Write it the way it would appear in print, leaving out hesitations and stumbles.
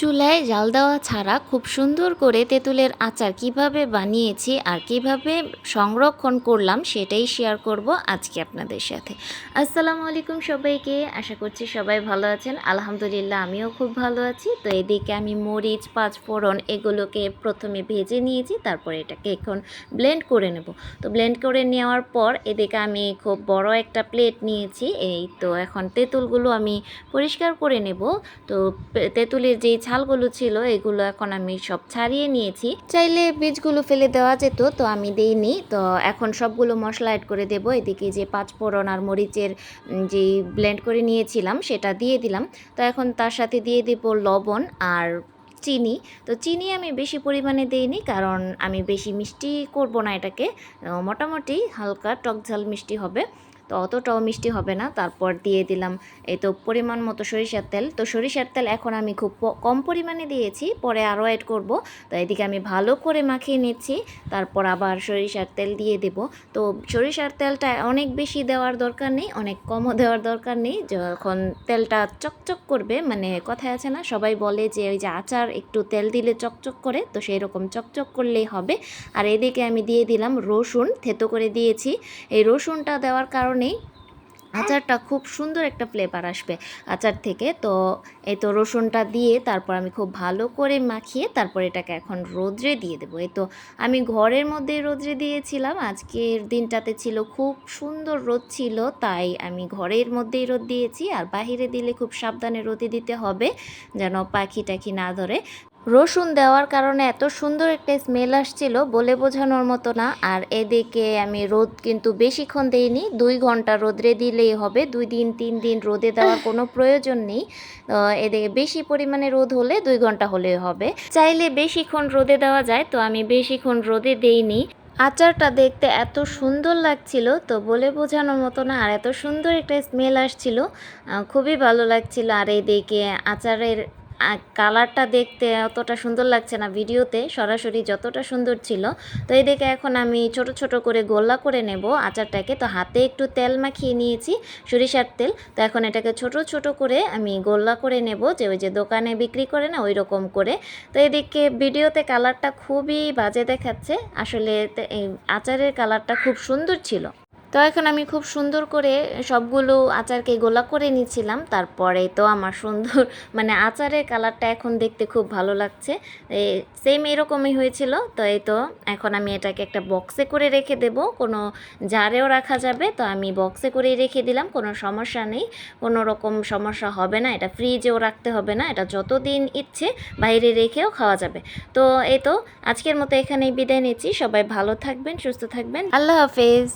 চুলায় জাল দেওয়া ছাড়া খুব সুন্দর করে তেঁতুলের আচার কিভাবে বানিয়েছি আর কিভাবে সংরক্ষণ করলাম সেটাই শেয়ার করব আজকে আপনাদের সাথে। আসসালামু আলাইকুম সবাইকে, আশা করছি সবাই ভালো আছেন। আলহামদুলিল্লাহ আমিও খুব ভালো আছি। তো এদিকে আমি মরিচ, পাঁচফোড়ন এগুলোকে প্রথমে ভেজে নিয়েছি, তারপরে এটাকে এখন ব্লেন্ড করে নেব। তো ব্লেন্ড করে নেওয়ার পর এদিকে আমি খুব বড় একটা প্লেট নিয়েছি। এই তো এখন তেঁতুলগুলো আমি পরিষ্কার করে নেব। তো তেঁতুলের যেই ছালগুলো ছিল এগুলো এখন আমি সব ছাড়িয়ে নিয়েছি। চাইলে বীজগুলো ফেলে দেওয়া যেত, তো আমি দেইনি। তো এখন সবগুলো মশলা অ্যাড করে দেব। এদিকে যে পাঁচফোড়ন আর মরিচের যেই ব্লেন্ড করে নিয়েছিলাম সেটা দিয়ে দিলাম। তো এখন তার সাথে দিয়ে দেব লবণ আর চিনি। তো চিনি আমি বেশি পরিমাণে দেইনি, কারণ আমি বেশি মিষ্টি করব না এটাকে, মোটামুটি হালকা টক ঝাল মিষ্টি হবে, তো অতটাও মিষ্টি হবে না। তারপর দিয়ে দিলাম এই তো পরিমাণ মতো সরিষার তেল। তো সরিষার তেল এখন আমি খুব কম পরিমাণে দিয়েছি, পরে আরও অ্যাড করব। তো এদিকে আমি ভালো করে মাখিয়ে নিচ্ছি, তারপর আবার সরিষার তেল দিয়ে দেব। তো সরিষার তেলটা অনেক বেশি দেওয়ার দরকার নেই, অনেক কমও দেওয়ার দরকার নেই। যখন তেলটা চকচক করবে, মানে কথায় আছে না, সবাই বলে যে ওই যে আচার একটু তেল দিলে চকচক করে, তো সেই রকম চকচক করলেই হবে। আর এদিকে আমি দিয়ে দিলাম রসুন, থেতো করে দিয়েছি। এই রসুনটা দেওয়ার কারণে আচারটা খুব সুন্দর একটা ফ্লেভার আসবে আচার থেকে। তো এই তো রসুনটা দিয়ে তারপর আমি খুব ভালো করে মাখিয়ে তারপর এটাকে এখন রোদ্রে দিয়ে দেবো। এই তো আমি ঘরের মধ্যে রোদ্রে দিয়েছিলাম, আজকের দিনটাতে ছিল খুব সুন্দর রোদ ছিল, তাই আমি ঘরের মধ্যেই রোদ দিয়েছি। আর বাহিরে দিলে খুব সাবধানে রোদে দিতে হবে, যেন পাখি টাখি না ধরে। রসুন দেওয়ার কারণে এত সুন্দর একটা স্মেল আসছিল, বলে বোঝানোর মতো না। আর এদিকে আমি রোদ কিন্তু বেশিক্ষণ দেইনি, 2 ঘন্টা রোদে দিলেই হবে। 2 দিন 3 দিন রোদে দেওয়ার কোনো প্রয়োজন নেই। এদিকে বেশি পরিমাণে রোদ হলে 2 ঘন্টা হলেই হবে। চাইলে বেশিক্ষণ রোদে দেওয়া যায়, তো আমি বেশিক্ষণ রোদে দেইনি। আচারটা দেখতে এত সুন্দর লাগছিল, তো বলে বোঝানোর মতো না। আর এত সুন্দর একটা স্মেল আসছিল, খুবই ভালো লাগছিল। আর এইদিকে আচারের কালারটা দেখতে অতটা সুন্দর লাগছে না ভিডিওতে, সরাসরি যতটা সুন্দর ছিল। তো এদিকে এখন আমি ছোট ছোট করে গোলা করে নেব আচারটাকে। তো হাতে একটু তেল মাখিয়ে নিয়েছি, সরিষার তেল। তো এখন এটাকে ছোট ছোট করে আমি গোলা করে নেব, যে ওই যে দোকানে বিক্রি করে না, ওই রকম করে। তো এদিকে ভিডিওতে কালারটা খুবই বাজে দেখাচ্ছে, আসলে এই আচারের কালারটা খুব সুন্দর ছিল। তো এখন আমি খুব সুন্দর করে সবগুলো আচারকে গোলা করে নিয়েছিলাম। তারপরে তো আমার সুন্দর মানে আচারের কালারটা এখন দেখতে খুব ভালো লাগছে, সেম এরকমই হয়েছিল। তো এই তো এখন আমি এটাকে একটা বক্সে করে রেখে দেব, কোনো জারেও রাখা যাবে। তো আমি বক্সে করেই রেখে দিলাম, কোনো সমস্যা নেই, কোনো রকম সমস্যা হবে না। এটা ফ্রিজেও রাখতে হবে না, এটা যতদিন ইচ্ছে বাইরে রেখেও খাওয়া যাবে। তো এই তো আজকের মতো এখানেই বিদায় নিচ্ছি। সবাই ভালো থাকবেন, সুস্থ থাকবেন, আল্লাহ হাফেজ।